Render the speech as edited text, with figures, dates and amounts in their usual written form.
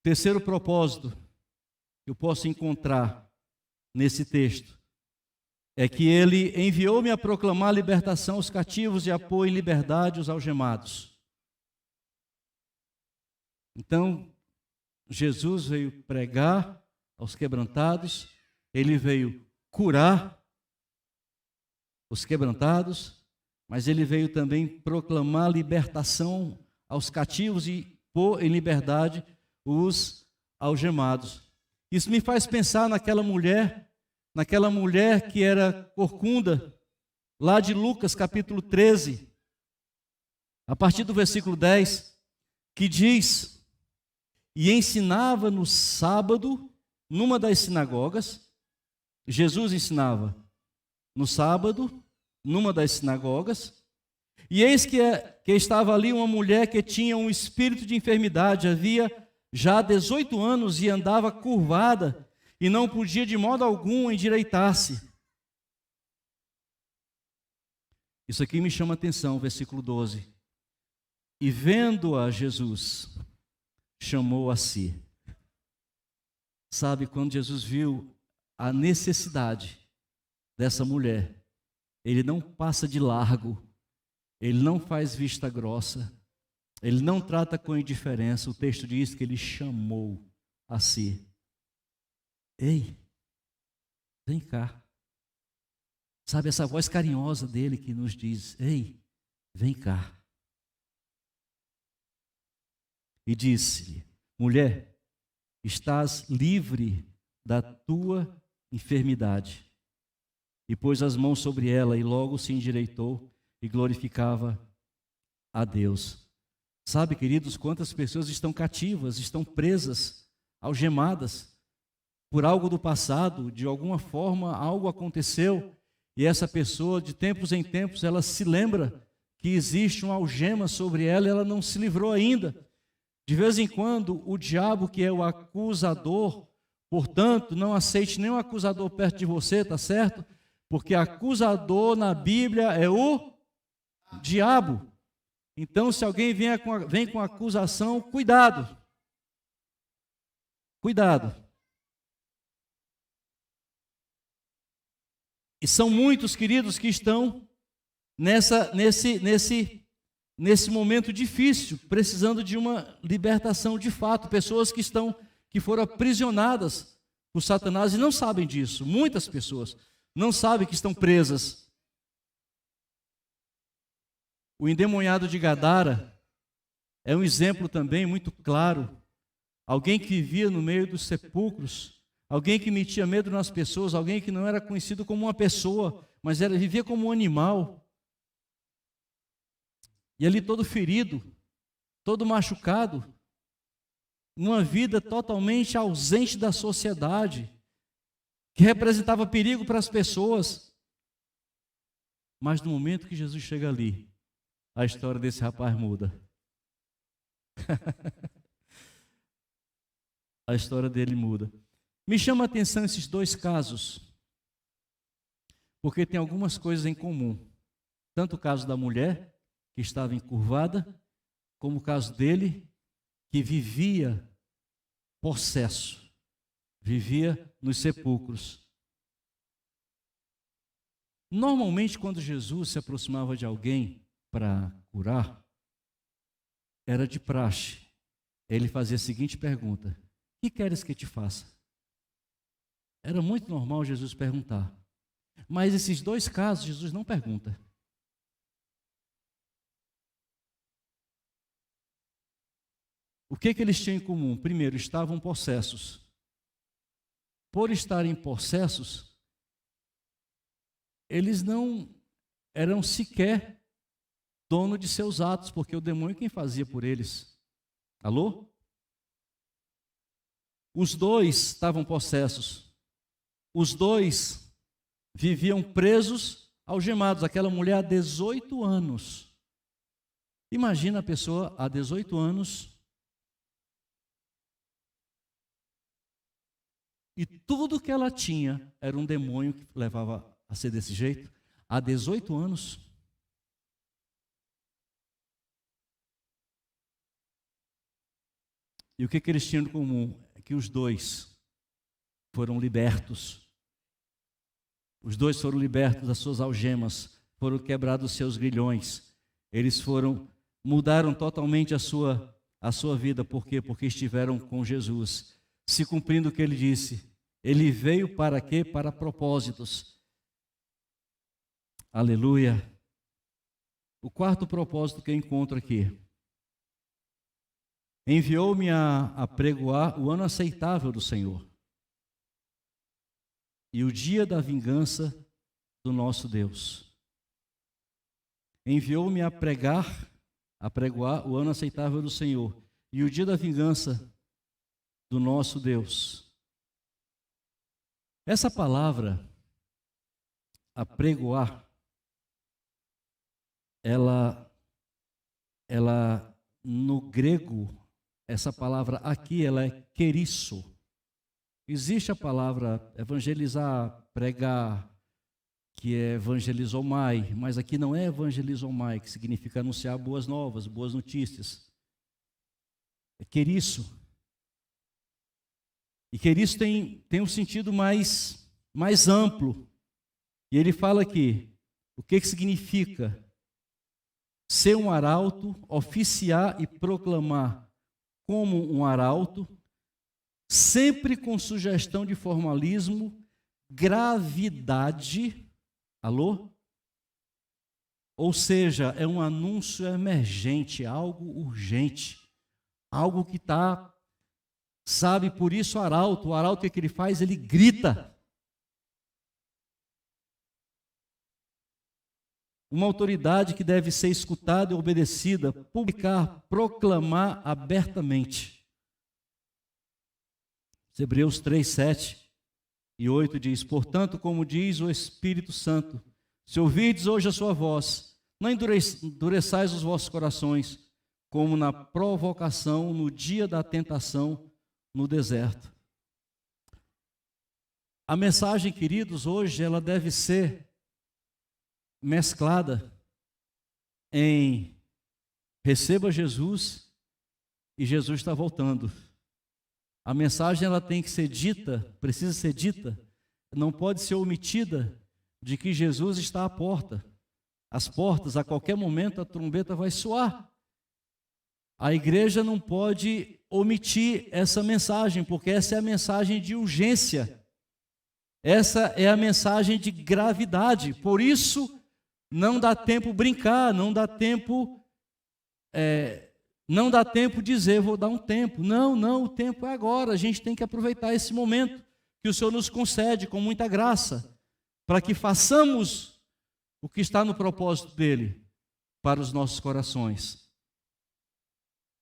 Terceiro propósito que eu posso encontrar nesse texto é que ele enviou-me a proclamar a libertação aos cativos e a pôr em liberdade os algemados. Então, Jesus veio pregar aos quebrantados, ele veio curar os quebrantados, mas ele veio também proclamar libertação aos cativos e pôr em liberdade os algemados. Isso me faz pensar naquela mulher que era corcunda, lá de Lucas capítulo 13, a partir do versículo 10, que diz: e ensinava no sábado, numa das sinagogas. Jesus ensinava no sábado, numa das sinagogas, e eis que estava ali uma mulher que tinha um espírito de enfermidade, havia já 18 anos e andava curvada, e não podia de modo algum endireitar-se. Isso aqui me chama a atenção, versículo 12. E vendo-a Jesus, chamou a si. Sabe, quando Jesus viu a necessidade dessa mulher, ele não passa de largo, ele não faz vista grossa, ele não trata com indiferença. O texto diz que ele chamou a si. Ei, vem cá. Sabe, essa voz carinhosa dele que nos diz: ei, vem cá. E disse-lhe: mulher, estás livre da tua enfermidade. E pôs as mãos sobre ela, e logo se endireitou e glorificava a Deus. Sabe, queridos, quantas pessoas estão cativas, estão presas, algemadas, por algo do passado, de alguma forma algo aconteceu, e essa pessoa, de tempos em tempos, ela se lembra que existe uma algema sobre ela e ela não se livrou ainda. De vez em quando, o diabo, que é o acusador, portanto, não aceite nenhum acusador perto de você, tá certo? Porque acusador na Bíblia é o diabo. Então, se alguém vem com acusação, cuidado. Cuidado. E são muitos, queridos, que estão nesse momento difícil, precisando de uma libertação de fato. Pessoas que foram aprisionadas por Satanás e não sabem disso. Muitas pessoas não sabem que estão presas. O endemoniado de Gadara é um exemplo também muito claro. Alguém que vivia no meio dos sepulcros, alguém que metia medo nas pessoas, alguém que não era conhecido como uma pessoa, mas vivia como um animal. E ali todo ferido, todo machucado, numa vida totalmente ausente da sociedade, que representava perigo para as pessoas. Mas no momento que Jesus chega ali, a história desse rapaz muda. A história dele muda. Me chama a atenção esses dois casos, porque tem algumas coisas em comum. Tanto o caso da mulher, que estava encurvada, como o caso dele, que vivia possesso, vivia nos sepulcros. Normalmente, quando Jesus se aproximava de alguém para curar, era de praxe. Ele fazia a seguinte pergunta: que queres que te faça? Era muito normal Jesus perguntar. Mas esses dois casos, Jesus não pergunta. O que eles tinham em comum? Primeiro, estavam possessos. Por estarem possessos, eles não eram sequer dono de seus atos, porque o demônio quem fazia por eles. Alô? Os dois estavam possessos. Os dois viviam presos, algemados. Aquela mulher há 18 anos. Imagina a pessoa há 18 anos e tudo que ela tinha era um demônio que levava a ser desse jeito. Há 18 anos. E o que eles tinham em comum? É que os dois foram libertos. Os dois foram libertos das suas algemas, foram quebrados os seus grilhões. Eles mudaram totalmente a sua vida. Por quê? Porque estiveram com Jesus, se cumprindo o que ele disse. Ele veio para quê? Para propósitos. Aleluia. O quarto propósito que eu encontro aqui. Enviou-me a pregoar o ano aceitável do Senhor e o dia da vingança do nosso Deus. Enviou-me a pregoar o ano aceitável do Senhor e o dia da vingança do nosso Deus. Essa palavra, apregoar, ela no grego, essa palavra aqui, ela é querisso. Existe a palavra evangelizar, pregar, que é evangelizomai, mas aqui não é evangelizomai, que significa anunciar boas novas, boas notícias. É querisso. E querisso tem um sentido mais amplo. E ele fala aqui, o que significa ser um arauto, oficiar e proclamar como um arauto, sempre com sugestão de formalismo, gravidade, alô? Ou seja, é um anúncio emergente, algo urgente, algo que está, sabe, por isso o arauto o que ele faz? Ele grita. Uma autoridade que deve ser escutada e obedecida, publicar, proclamar abertamente. Hebreus 3, 7 e 8 diz: portanto, como diz o Espírito Santo, se ouvirdes hoje a sua voz, não endureçais os vossos corações, como na provocação, no dia da tentação, no deserto. A mensagem, queridos, hoje ela deve ser mesclada em receba Jesus e Jesus está voltando. A mensagem ela tem que ser dita, precisa ser dita, não pode ser omitida de que Jesus está à porta. As portas, a qualquer momento a trombeta vai soar. A igreja não pode omitir essa mensagem, porque essa é a mensagem de urgência. Essa é a mensagem de gravidade. Por isso, não dá tempo brincar, não dá tempo dizer, vou dar um tempo. Não, o tempo é agora. A gente tem que aproveitar esse momento que o Senhor nos concede com muita graça, para que façamos o que está no propósito dele para os nossos corações.